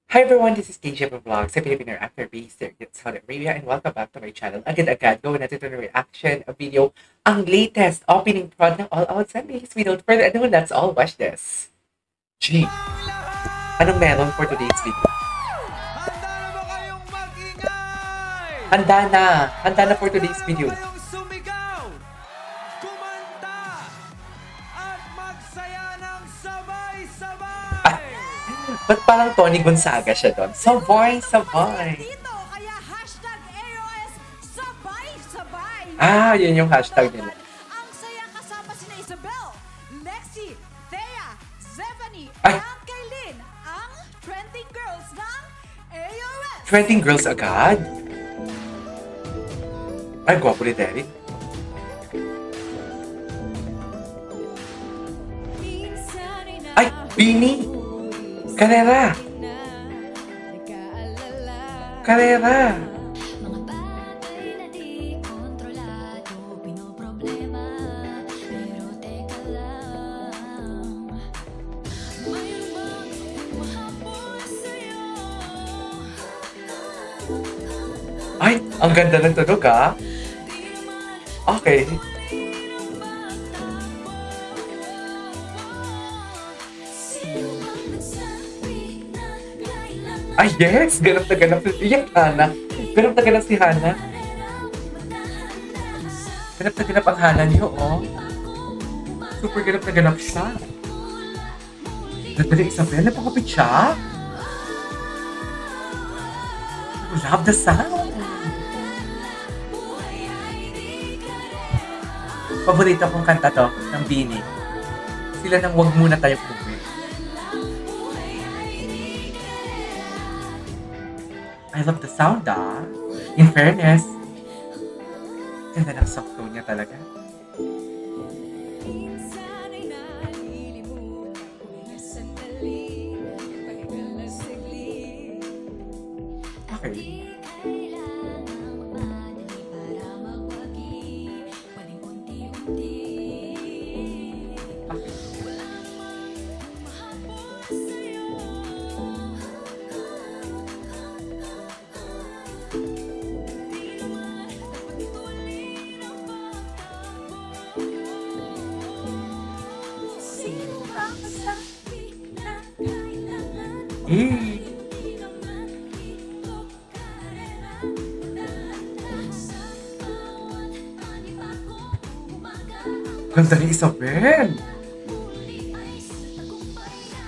Hi everyone, this is KJ from Vlogs, a Filipino actor based here in Saudi Arabia, and welcome back to my channel. Agad-agad, gawin natin ito ng reaction, a video, ang latest opening prod ng All Out Sundays. Without further ado, let's all watch this. Gee, anong meron for today's video? Handa na ba kayong mag-ingay? Handa na for today's video. Kayong sumigaw, kumanta, at magsaya ng sabay-sabay. Ba't parang Tony Gonzaga siya doon? Sabay. Dito, kaya hashtag AOS sabay-sabay. Yun yung hashtag nila. Ang saya kasama sina Isabel, Lexi, Thea, Zephanie, Ay! at Kaylin, ang trending girls ng AOS. Trending girls agad? Ay, gwapo ni Derek. Ay, Bini! Karera! Mga bagay na di kontrolado, pinoproblema, pero teka lang. Mayroon bang mahabol sa'yo? Ay, ang ganda ng tunog ah. Okay. Sino bang nagsabi na kailangan Ay, yes! Ganap na ganap si Hana. Ganap na ganap si Hana. Ganap na ganap ang Hana niyo, oh. Super ganap na ganap siya. Ganda ni Isabel, napakapit siya. Love the sound. Paborito kong kanta to, ng Bini. Sila nang wag muna tayo puwi. I love the sound, ah. In fairness, ganda ng soft tone niya talaga. minsan ay nalilimutan ko na sandali, pahinga na saglit. Okay. Kailangang magmadali para magwagi, paling unti-unti. Okay. Wala namang mahabol sa'yo. Di naman napagtuloy ng pagtakbo. Sino bang nagsabi na kailangan mo? Hindi naman ito karera. Dahan-dahan sa bawat panibago, umaga ang Ganda ni Isabel. huli ay sa tagumpay na.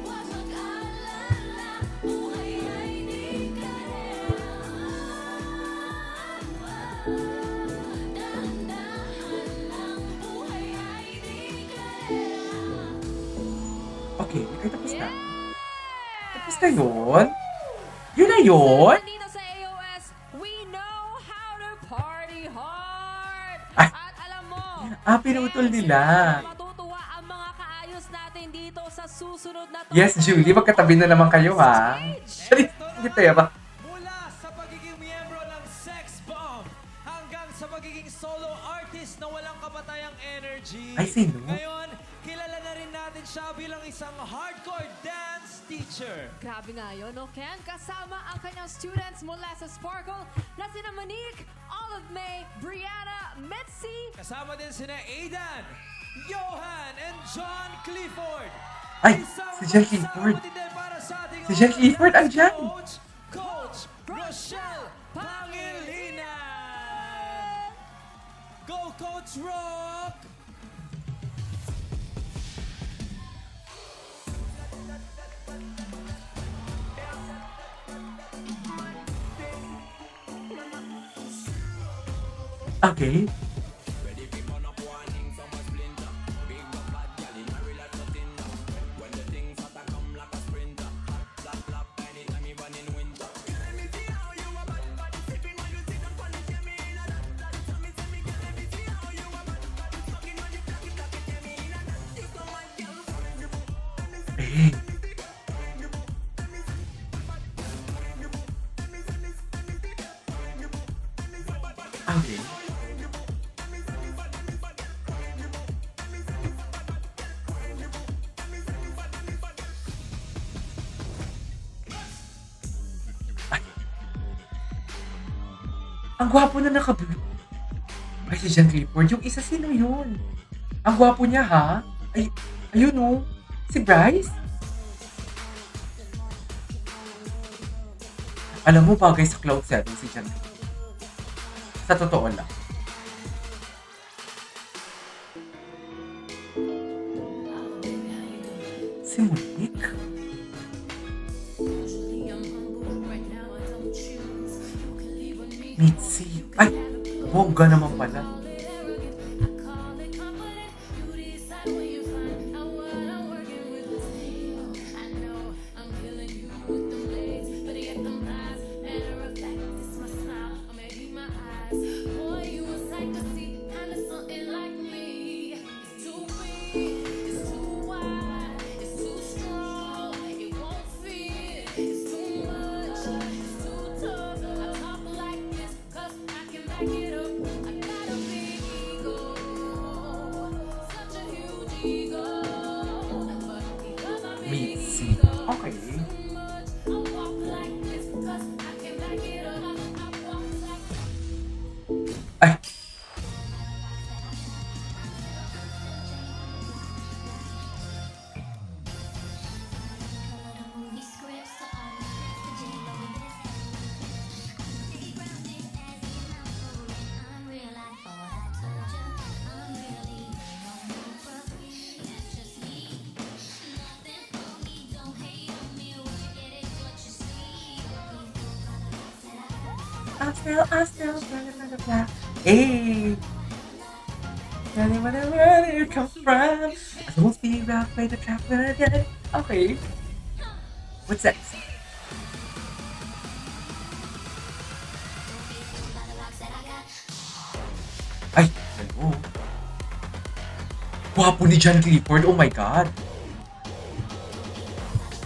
Huwag mag-alala, buhay ay di karera. Dahan-dahan lang, buhay ay di karera. Okay, tapos na. Tapos na yun? Yun na yun? Dito sa AOS, we know how to party hard. Ay. At alam mo, Pinutol nila. matutuwa ang mga kaayos natin dito sa susunod na Yes, Julie, magkatabi na naman kayo, ha? Hindi tayo ba? Mula sa pagiging miyembro ng Sex Bomb hanggang sa pagiging solo artist na walang kapatayang energy. Ay, sino? Ngayon, kilala na rin natin siya bilang isang hardcore dance teacher. Grabe nga yun, no, Ken? Kasama ang kanyang students mula sa Sparkle na sina Monique, Olive May, Brianna, Mitzi. Kasama din sina Aidan, Johan, and John Clifford. Ay, Isang si John magsama Clifford. din din para sa ating Si John Clifford, dance andyan. Coach Rochelle Pangilinan. Go, Coach Rock! Okay. Okay. Ay. Ang gwapo na naka-blue. Ay, si John Clifford. Yung isa, sino yun? Ang gwapo niya, ha? Ay, ayun, oh. Si Bryce? Alam mo, bagay sa Cloud 7 si John Clifford. Sa totoo lang. Si Monique? Mitzi. Ay, bongga naman pala. Mitzi. Okay. Ay! I'm still, blah, blah, blah. Hey! Where you come from? I don't be rocked by the trap again. Okay. What's next? Ay, hello. Gwapo ni John Clifford. Oh my God.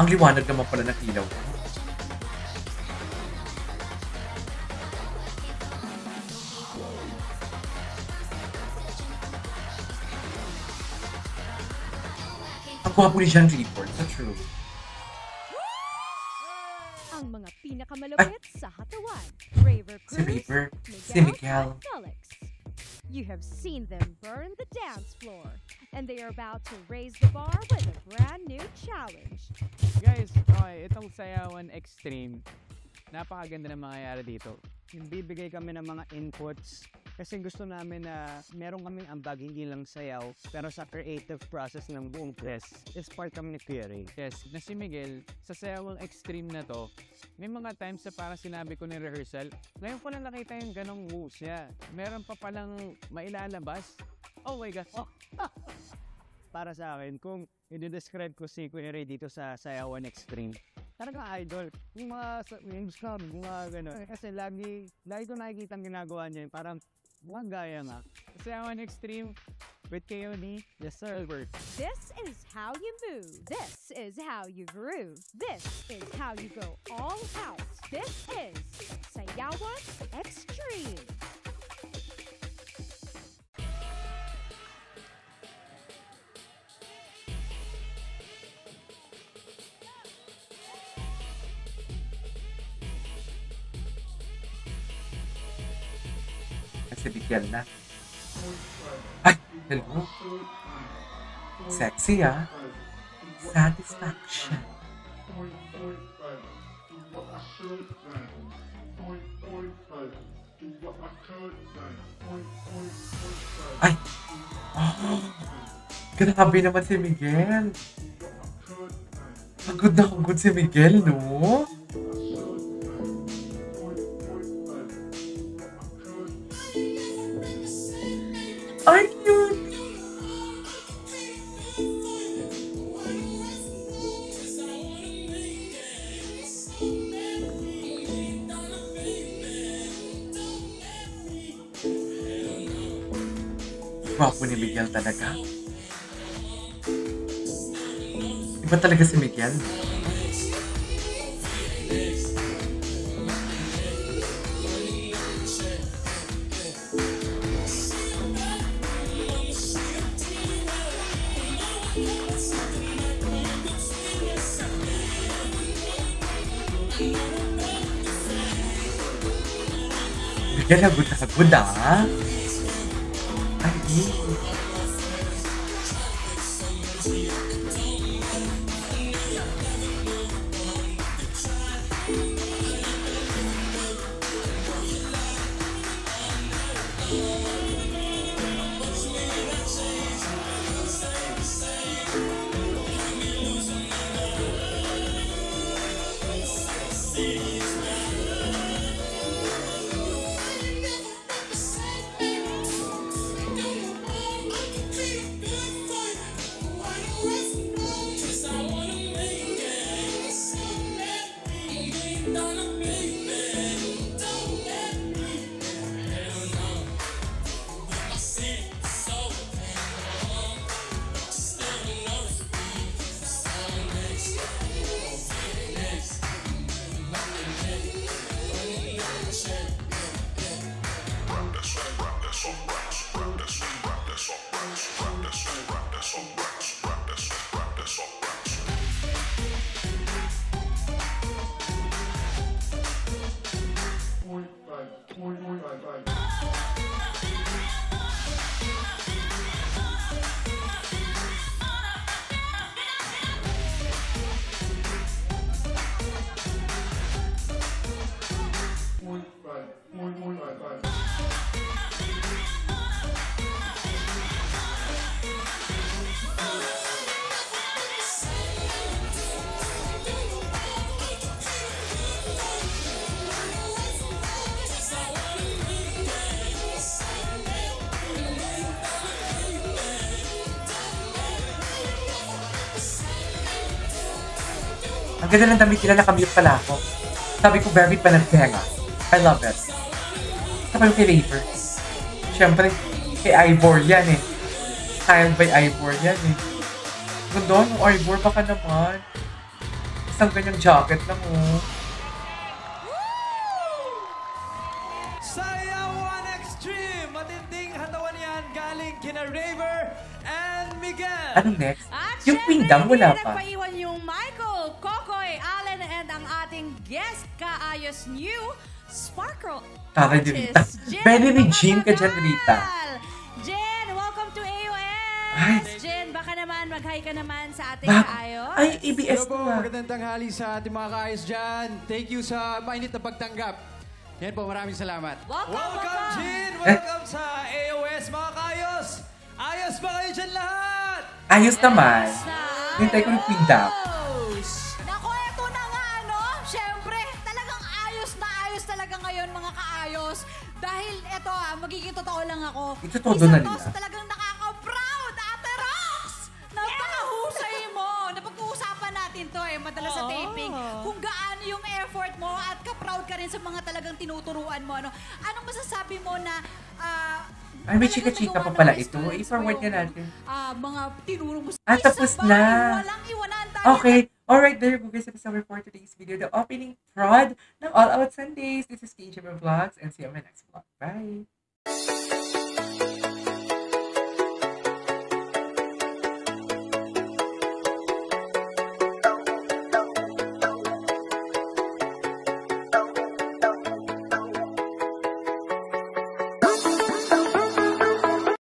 Ang liwanag naman pala ng ilaw. Ang gwapo ni John Clifford. So true. Ang mga pinakamalupit sa hatawan. Raver Si Cruz, Raver, si Miguel. and Felix. You have seen them burn the dance floor, and they are about to raise the bar with a brand new challenge. Guys, okay, itong Sayawan Extreme, napakaganda na mangyayari dito. Bibigay kami ng mga inputs kasi gusto namin na meron kaming ambag, hindi lang sayaw, pero sa creative process ng buong press is part kami ni Kuya Ray. Yes, na si Miguel, sa Sayawang Extreme na to, may mga times na parang sinabi ko ni rehearsal, ngayon ko lang nakita yung ganong moves niya. Meron pa palang mailalabas. Oh my gosh. Oh. Para sa akin, kung i-describe ko si Kuya Ray dito sa Sayawan Extreme, talaga idol. Yung yung scrum, yung mga gano'n. Kasi lagi ko nakikita ang ginagawa niya, parang mukhang gaya nga. Sayawan Extreme with KOD. Yes sir. This is how you move. This is how you groove. This is how you go all out. This is Sayawan Extreme. Kasi bigyan na. Ay, hello. Sexy, ah. Satisfaction. Ay! Oh! Grabe naman si Miguel. Pagod na pagod si Miguel, no? Ay, cute! Gwapo ni Miguel talaga. Iba talaga si Miguel. Yan, good na good ah. Ay, ang ganda ng damit nila, nakamute pala ako. Sabi ko, very panagtenga. I love it. Sabi ko kay Raver. Siyempre, kay Ivor yan eh. Styled by Ivor yan eh. Ganda, yung Ivor, baka naman. Isang ganyang jacket lang oh. Sayawan Extreme! Matinding hatawan yan galing kina Raver and Miguel. Anong next? At Yung syempre, pinggang wala hindi pa. nagpaiwan yung Michael, Kokoy, Allen, and ang ating guest kaayos new Sparkle Tara, Rita. Very Regine ka dyan, Rita. Jen, welcome to AOS! Ay. Jen, baka naman mag-hi ka naman sa ating Bak- kaayos. Ay, ABS Hello po, na. magandang tanghali sa ating mga kaayos dyan. Thank you sa mainit na pagtanggap. Yan po, maraming salamat. Welcome, Jin! Welcome sa AOS, mga kayos! Ayos ba kayo dyan lahat? Ayos naman. Na, Hintay ko ng pinggang. ayos. Naku, eto na nga, ano? Siyempre, talagang ayos na ayos talaga ngayon, mga kaayos. Dahil eto magiging totoo lang ako. Ito todo na Isa to nila. sa talagang nakaka-proud, Ate Rox! Napakahusay mo. Napag-uusapan natin to madalas sa taping. Kung gaano yung effort mo at ka-proud ka rin sa mga talagang tinuturuan mo. Ano? Anong masasabi mo na Ay, may talagang chika-chika pa nagawa pala ng ito. students I-forward mo niya yung, natin. mga tinuro mo. Ah, tapos Sabay, na. Walang iwanan tayo. Okay. Alright, there you go guys. Episode for today's video. The opening prod ng All Out Sundays. This is KJ Vlogs and see you on my next vlog. Bye!